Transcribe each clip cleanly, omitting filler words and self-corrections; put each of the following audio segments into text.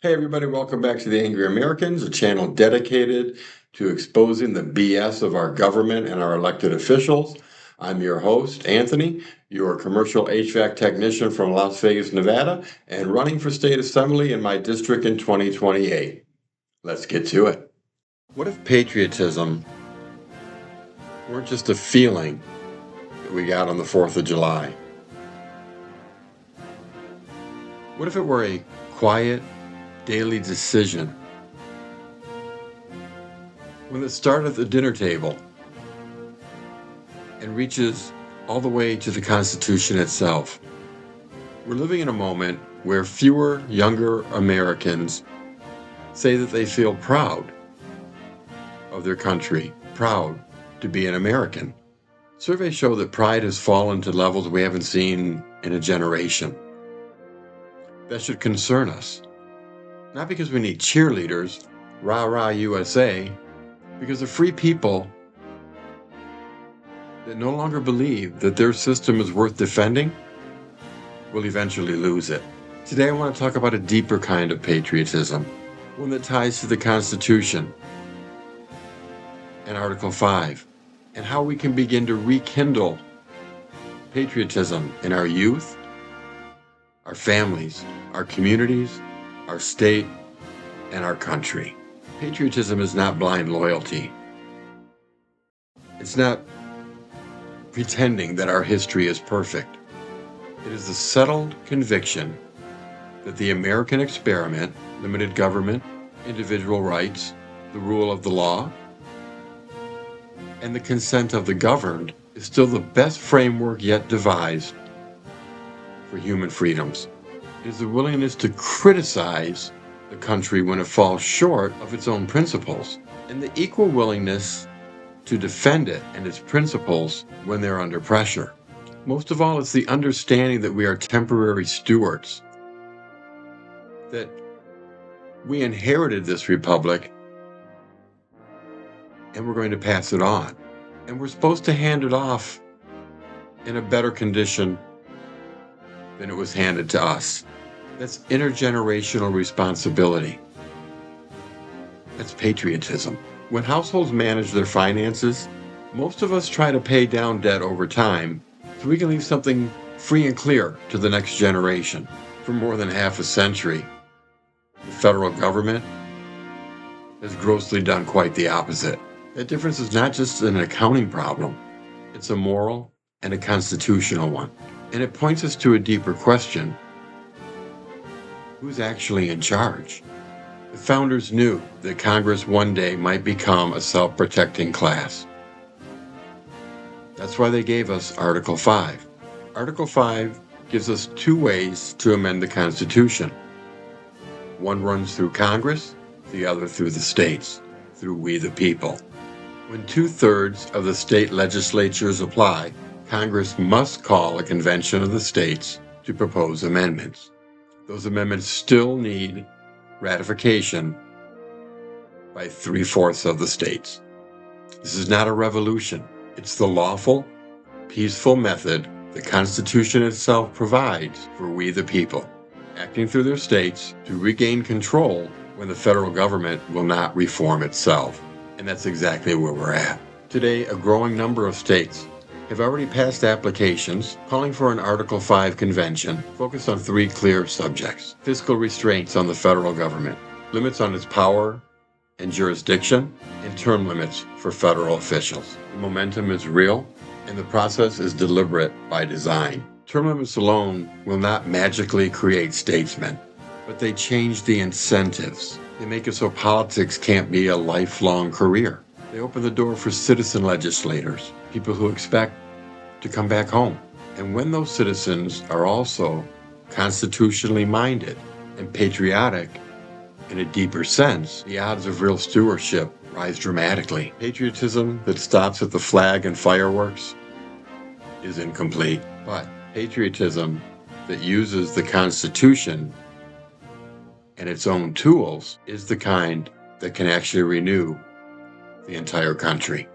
Hey everybody, welcome back to The Angry Americans, a channel dedicated to exposing the BS of our government and our elected officials. I'm your host, Anthony, your commercial HVAC technician from Las Vegas, Nevada, and running for state assembly in my district in 2028. Let's get to it. What if patriotism weren't just a feeling that we got on the 4th of July? What if it were a quiet, daily decision when it starts at the dinner table and reaches all the way to the Constitution itself? We're living in a moment where fewer younger Americans say that they feel proud of their country, proud to be an American. Surveys show that pride has fallen to levels we haven't seen in a generation. That should concern us. Not because we need cheerleaders, rah rah USA, because the free people that no longer believe that their system is worth defending will eventually lose it. Today I want to talk about a deeper kind of patriotism, one that ties to the Constitution and Article 5, and how we can begin to rekindle patriotism in our youth, our families, our communities, our state, and our country. Patriotism is not blind loyalty. It's not pretending that our history is perfect. It is the settled conviction that the American experiment, limited government, individual rights, the rule of the law, and the consent of the governed is still the best framework yet devised for human freedoms. It is the willingness to criticize the country when it falls short of its own principles, and the equal willingness to defend it and its principles when they're under pressure. Most of all, it's the understanding that we are temporary stewards, that we inherited this republic and we're going to pass it on. And we're supposed to hand it off in a better condition than it was handed to us. That's intergenerational responsibility. That's patriotism. When households manage their finances, most of us try to pay down debt over time so we can leave something free and clear to the next generation. For more than half a century, the federal government has grossly done quite the opposite. That difference is not just an accounting problem, it's a moral and a constitutional one. And it points us to a deeper question: who's actually in charge? The founders knew that Congress one day might become a self-protecting class. That's why they gave us Article 5. Article 5 gives us two ways to amend the Constitution. One runs through Congress, the other through the states, through we the people. When 2/3 of the state legislatures apply, Congress must call a convention of the states to propose amendments. Those amendments still need ratification by 3/4 of the states. This is not a revolution. It's the lawful, peaceful method the Constitution itself provides for we the people, acting through their states to regain control when the federal government will not reform itself. And that's exactly where we're at. Today, a growing number of states have already passed applications calling for an Article 5 convention focused on three clear subjects: fiscal restraints on the federal government, limits on its power and jurisdiction, and term limits for federal officials. The momentum is real, and the process is deliberate by design. Term limits alone will not magically create statesmen, but they change the incentives. They make it so politics can't be a lifelong career. They open the door for citizen legislators, people who expect to come back home. And when those citizens are also constitutionally minded and patriotic in a deeper sense, the odds of real stewardship rise dramatically. Patriotism that stops at the flag and fireworks is incomplete, but patriotism that uses the Constitution and its own tools is the kind that can actually renew the entire country.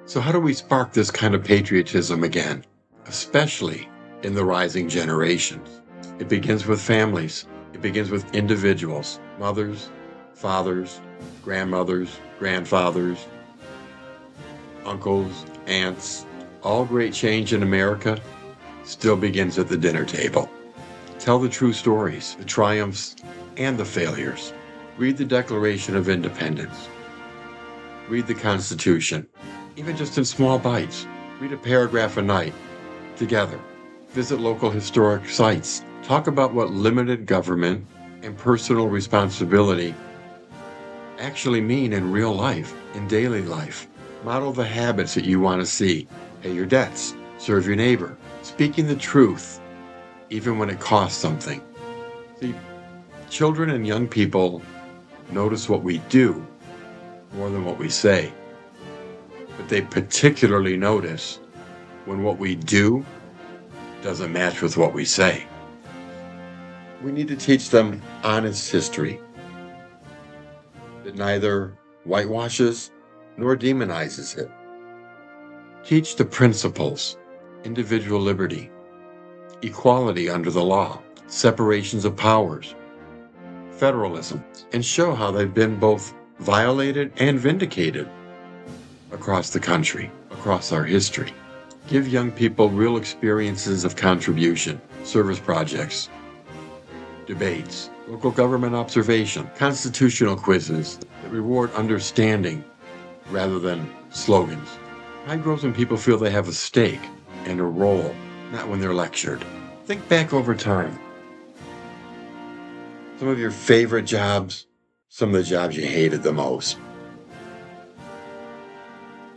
So how do we spark this kind of patriotism again, especially in the rising generations? It begins with families. It begins with individuals, mothers, fathers, grandmothers, grandfathers, uncles, aunts. All great change in America still begins at the dinner table. Tell the true stories, the triumphs and the failures. Read the Declaration of Independence. Read the Constitution, even just in small bites. Read a paragraph a night together. Visit local historic sites. Talk about what limited government and personal responsibility actually mean in real life, in daily life. Model the habits that you want to see. Pay your debts, serve your neighbor, speaking the truth, even when it costs something. See, children and young people notice what we do more than what we say, but they particularly notice when what we do doesn't match with what we say. We need to teach them honest history that neither whitewashes nor demonizes it. Teach the principles, individual liberty, equality under the law, separations of powers, federalism, and show how they've been both violated and vindicated across the country, across our history. Give young people real experiences of contribution, service projects, debates, local government observation, constitutional quizzes that reward understanding rather than slogans. Pride grows when people feel they have a stake and a role, not when they're lectured. Think back over time. Some of your favorite jobs, some of the jobs you hated the most.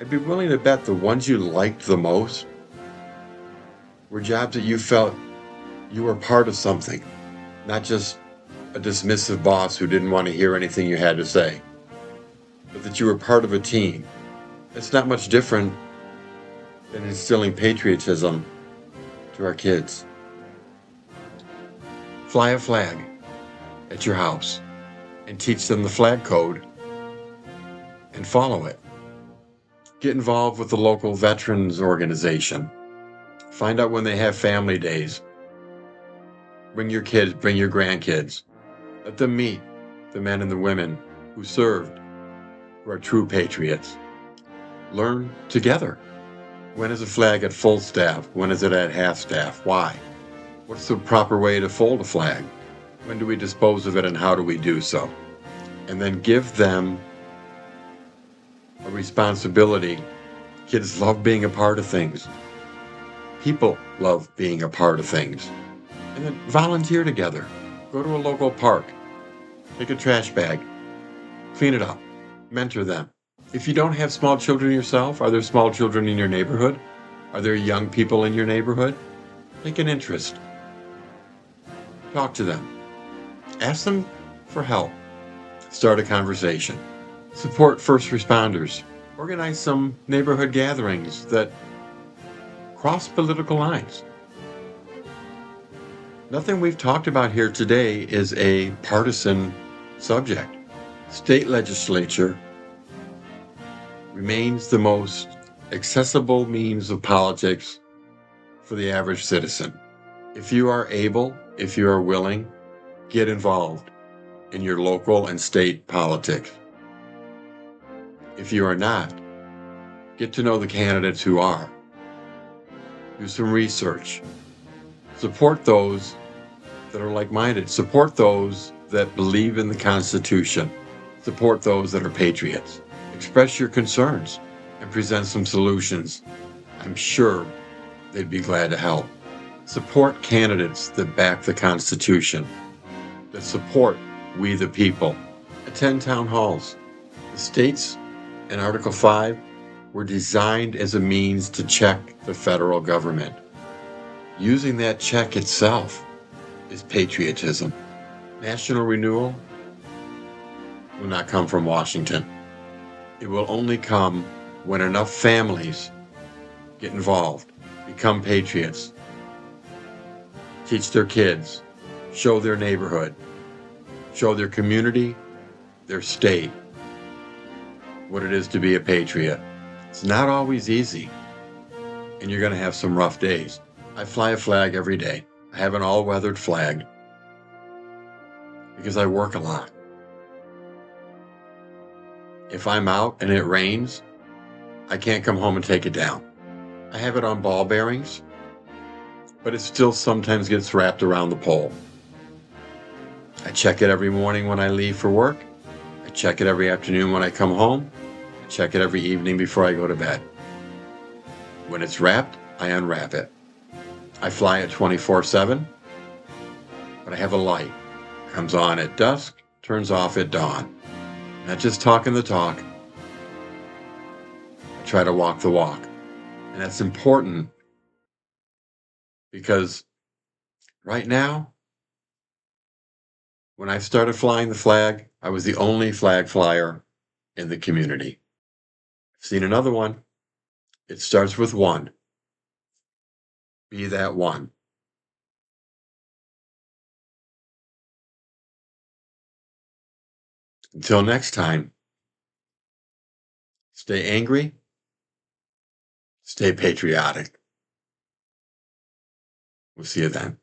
I'd be willing to bet the ones you liked the most were jobs that you felt you were part of something, not just a dismissive boss who didn't want to hear anything you had to say, but that you were part of a team. It's not much different than instilling patriotism to our kids. Fly a flag at your house and teach them the flag code and follow it. Get involved with the local veterans organization. Find out when they have family days. Bring your kids, bring your grandkids. Let them meet the men and the women who served, who are true patriots. Learn together. When is a flag at full staff? When is it at half staff? Why? What's the proper way to fold a flag? When do we dispose of it and how do we do so? And then give them a responsibility. Kids love being a part of things. People love being a part of things. And then volunteer together. Go to a local park. Take a trash bag. Clean it up. Mentor them. If you don't have small children yourself, are there small children in your neighborhood? Are there young people in your neighborhood? Take an interest. Talk to them. Ask them for help. Start a conversation. Support first responders. Organize some neighborhood gatherings that cross political lines. Nothing we've talked about here today is a partisan subject. State legislature remains the most accessible means of politics for the average citizen. If you are able, if you are willing, get involved in your local and state politics. If you are not, get to know the candidates who are. Do some research. Support those that are like-minded. Support those that believe in the Constitution. Support those that are patriots. Express your concerns and present some solutions. I'm sure they'd be glad to help. Support candidates that back the Constitution, that support we the people. Attend town halls. The states in Article 5 were designed as a means to check the federal government. Using that check itself is patriotism. National renewal will not come from Washington. It will only come when enough families get involved, become patriots, teach their kids, show their neighborhood, show their community, their state, what it is to be a patriot. It's not always easy, and you're going to have some rough days. I fly a flag every day. I have an all-weathered flag. because I work a lot. If I'm out and it rains, I can't come home and take it down. I have it on ball bearings, but it still sometimes gets wrapped around the pole. I check it every morning when I leave for work. I check it every afternoon when I come home. I check it every evening before I go to bed. When it's wrapped, I unwrap it. I fly it 24/7, but I have a light. It comes on at dusk, turns off at dawn. Not just talking the talk. I try to walk the walk. And that's important because right now, when I started flying the flag, I was the only flag flyer in the community. I've seen another one. It starts with one. Be that one. Until next time, stay angry, stay patriotic. We'll see you then.